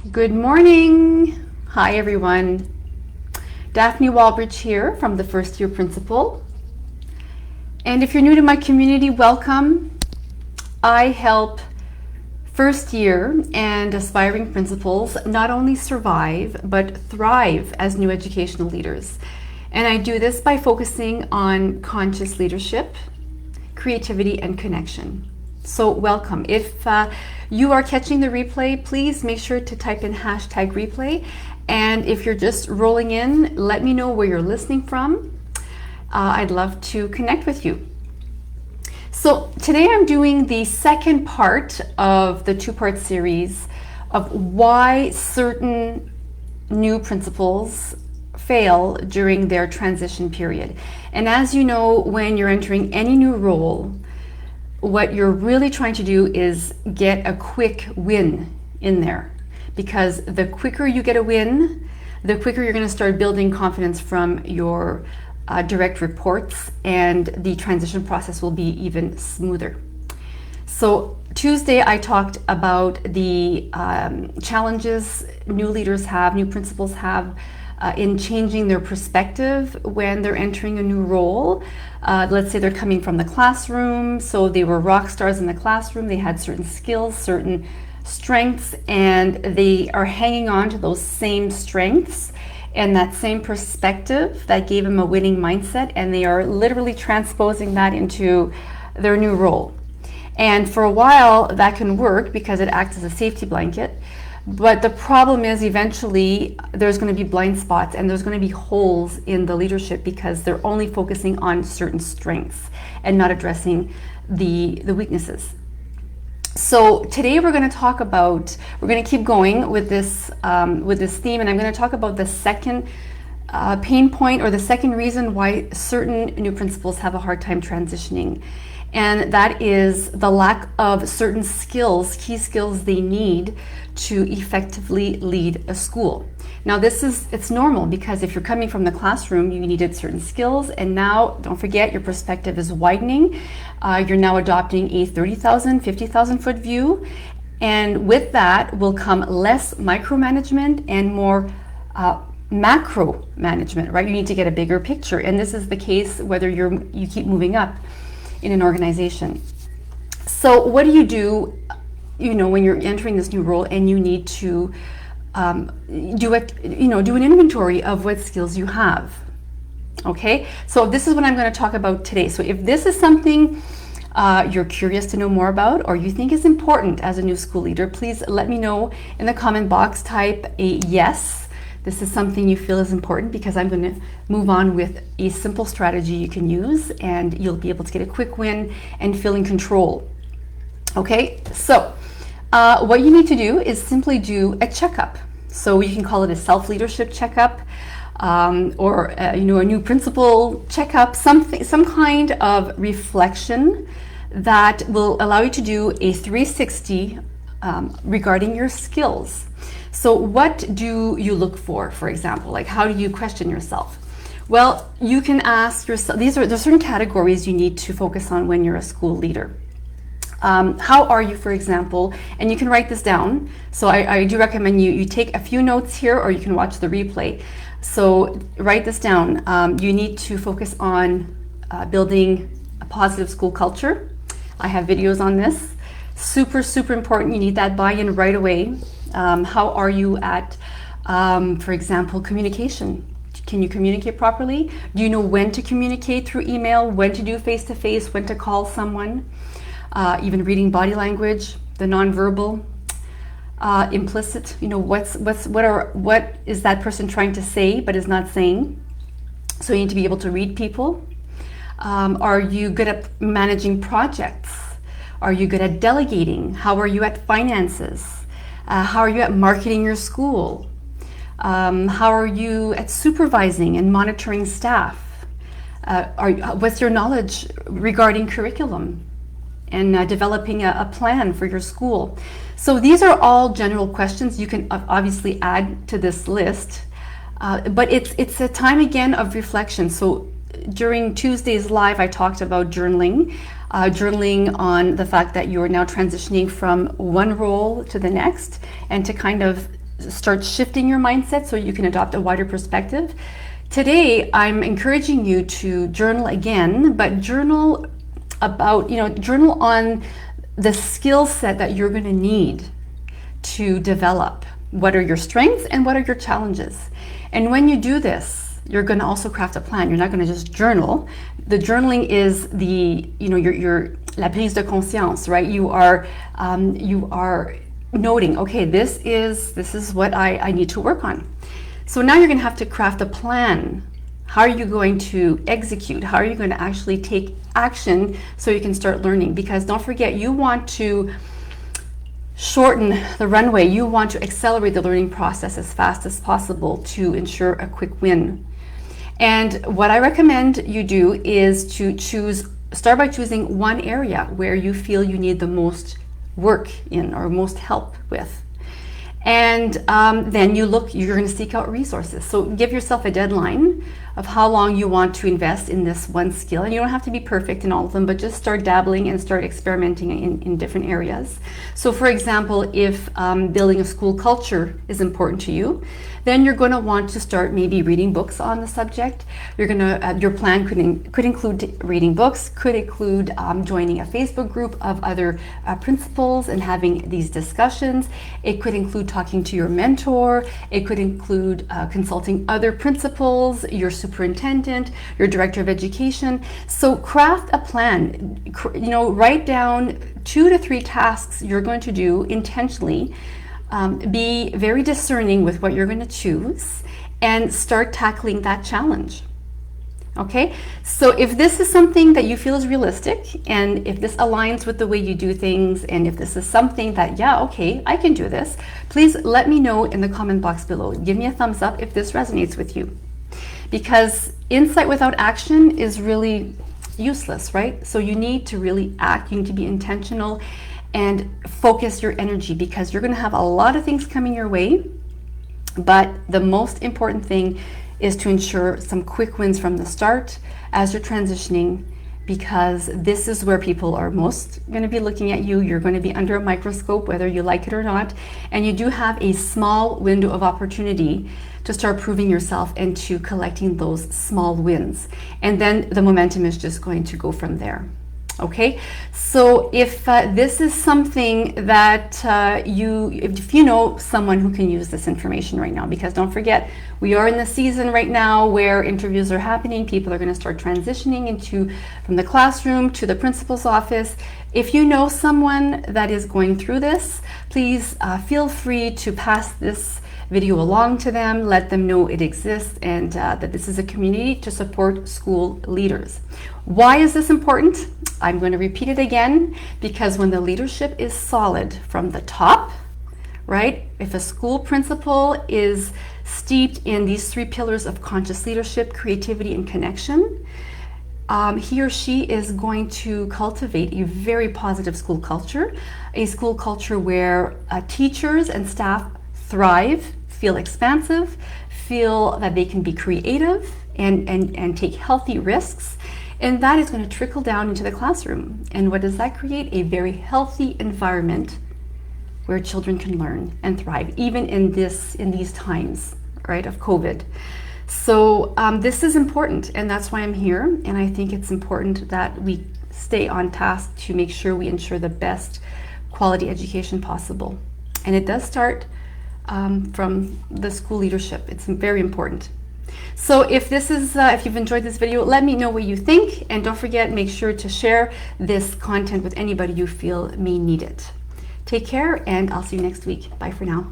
Good morning. Hi, everyone. Daphne Walbridge here from the First Year Principal. And if you're new to my community, welcome. I help first year and aspiring principals not only survive, but thrive as new educational leaders. And I do this by focusing on conscious leadership, creativity, and connection. So welcome. If you are catching the replay, please make sure to type in hashtag replay. And if you're just rolling in, let me know where you're listening from. I'd love to connect with you. So today I'm doing the second part of the two-part series of why certain new principals fail during their transition period. And as you know, when you're entering any new role, what you're really trying to do is get a quick win in there, because the quicker you get a win, the quicker you're going to start building confidence from your direct reports, and the transition process will be even smoother. So Tuesday I talked about the challenges new leaders have, new principals have in changing their perspective when they're entering a new role. Let's say they're coming from the classroom, so they were rock stars in the classroom, they had certain skills, certain strengths, and they are hanging on to those same strengths and that same perspective that gave them a winning mindset, and they are literally transposing that into their new role. And for a while that can work because it acts as a safety blanket. But the problem is eventually there's going to be blind spots and there's going to be holes in the leadership because they're only focusing on certain strengths and not addressing the weaknesses. So today we're going to keep going with this theme, and I'm going to talk about the second pain point, or the second reason why certain new principals have a hard time transitioning. And that is the lack of certain skills, key skills they need to effectively lead a school. Now it's normal, because if you're coming from the classroom, you needed certain skills, and now don't forget your perspective is widening. You're now adopting a 30,000, 50,000 foot view. And with that will come less micromanagement and more macro management, right? You need to get a bigger picture. And this is the case whether you keep moving up in an organization. So what do, when you're entering this new role and you need to do an inventory of what skills you have? Okay, so this is what I'm going to talk about today. So if this is something you're curious to know more about, or you think is important as a new school leader, please let me know in the comment box. Type a yes. This is something you feel is important, because I'm going to move on with a simple strategy you can use, and you'll be able to get a quick win and feel in control. Okay, so what you need to do is simply do a checkup. So you can call it a self-leadership checkup, or a new principal checkup, some kind of reflection that will allow you to do a 360 regarding your skills. So what do you look for example? Like, how do you question yourself? Well, you can ask yourself, there's certain categories you need to focus on when you're a school leader. How are you, for example, and you can write this down. So I do recommend you take a few notes here, or you can watch the replay. So write this down. You need to focus on building a positive school culture. I have videos on this. Super, super important. You need that buy-in right away. How are you at, for example, communication? Can you communicate properly? Do you know when to communicate through email, when to do face-to-face, when to call someone? Even reading body language, the nonverbal, implicit. What is that person trying to say but is not saying? So you need to be able to read people. Are you good at managing projects? Are you good at delegating? How are you at finances? How are you at marketing your school? How are you at supervising and monitoring staff? What's your knowledge regarding curriculum and developing a plan for your school? So these are all general questions you can obviously add to this list, but it's a time again of reflection. So during Tuesday's live, I talked about journaling on the fact that you're now transitioning from one role to the next, and to kind of start shifting your mindset so you can adopt a wider perspective. Today, I'm encouraging you to journal again, but journal about, journal on the skill set that you're going to need to develop. What are your strengths and what are your challenges? And when you do this, you're going to also craft a plan. You're not going to just journal. The journaling is your la prise de conscience, right? You are noting, okay, this is what I need to work on. So now you're going to have to craft a plan. How are you going to execute? How are you going to actually take action so you can start learning? Because don't forget, you want to shorten the runway. You want to accelerate the learning process as fast as possible to ensure a quick win. And what I recommend you do is to start by choosing one area where you feel you need the most work in or most help with. And then you're going to seek out resources. So give yourself a deadline of how long you want to invest in this one skill. And you don't have to be perfect in all of them, but just start dabbling and start experimenting in different areas. So for example, if building a school culture is important to you, then you're going to want to start maybe reading books on the subject. Your plan could include reading books, could include joining a Facebook group of other principals and having these discussions. It could include talking to your mentor. It could include consulting other principals, your superintendent, your director of education. So craft a plan. Write down 2 to 3 tasks you're going to do intentionally. Be very discerning with what you're going to choose and start tackling that challenge. Okay, so if this is something that you feel is realistic, and if this aligns with the way you do things, and if this is something that, yeah, okay, I can do this, please let me know in the comment box below. Give me a thumbs up if this resonates with you. Because insight without action is really useless, right? So you need to really act, you need to be intentional and focus your energy, because you're going to have a lot of things coming your way. But the most important thing is to ensure some quick wins from the start as you're transitioning, because this is where people are most going to be looking at you. You're going to be under a microscope, whether you like it or not. And you do have a small window of opportunity to start proving yourself and to collecting those small wins. And then the momentum is just going to go from there. Okay, so if this is something that if you know someone who can use this information right now, because don't forget, we are in the season right now where interviews are happening. People are going to start transitioning from the classroom to the principal's office. If you know someone that is going through this, please feel free to pass this video along to them, let them know it exists, and that this is a community to support school leaders. Why is this important? I'm going to repeat it again, because when the leadership is solid from the top, right? If a school principal is steeped in these 3 pillars of conscious leadership, creativity, and connection, he or she is going to cultivate a very positive school culture, a school culture where teachers and staff thrive, feel expansive, feel that they can be creative and take healthy risks. And that is going to trickle down into the classroom. And what does that create? A very healthy environment where children can learn and thrive, even in these times, right, of COVID. So this is important, and that's why I'm here. And I think it's important that we stay on task to make sure we ensure the best quality education possible. And it does start from the school leadership. It's very important. So if you've enjoyed this video, let me know what you think, and don't forget, make sure to share this content with anybody you feel may need it. Take care, and I'll see you next week. Bye for now.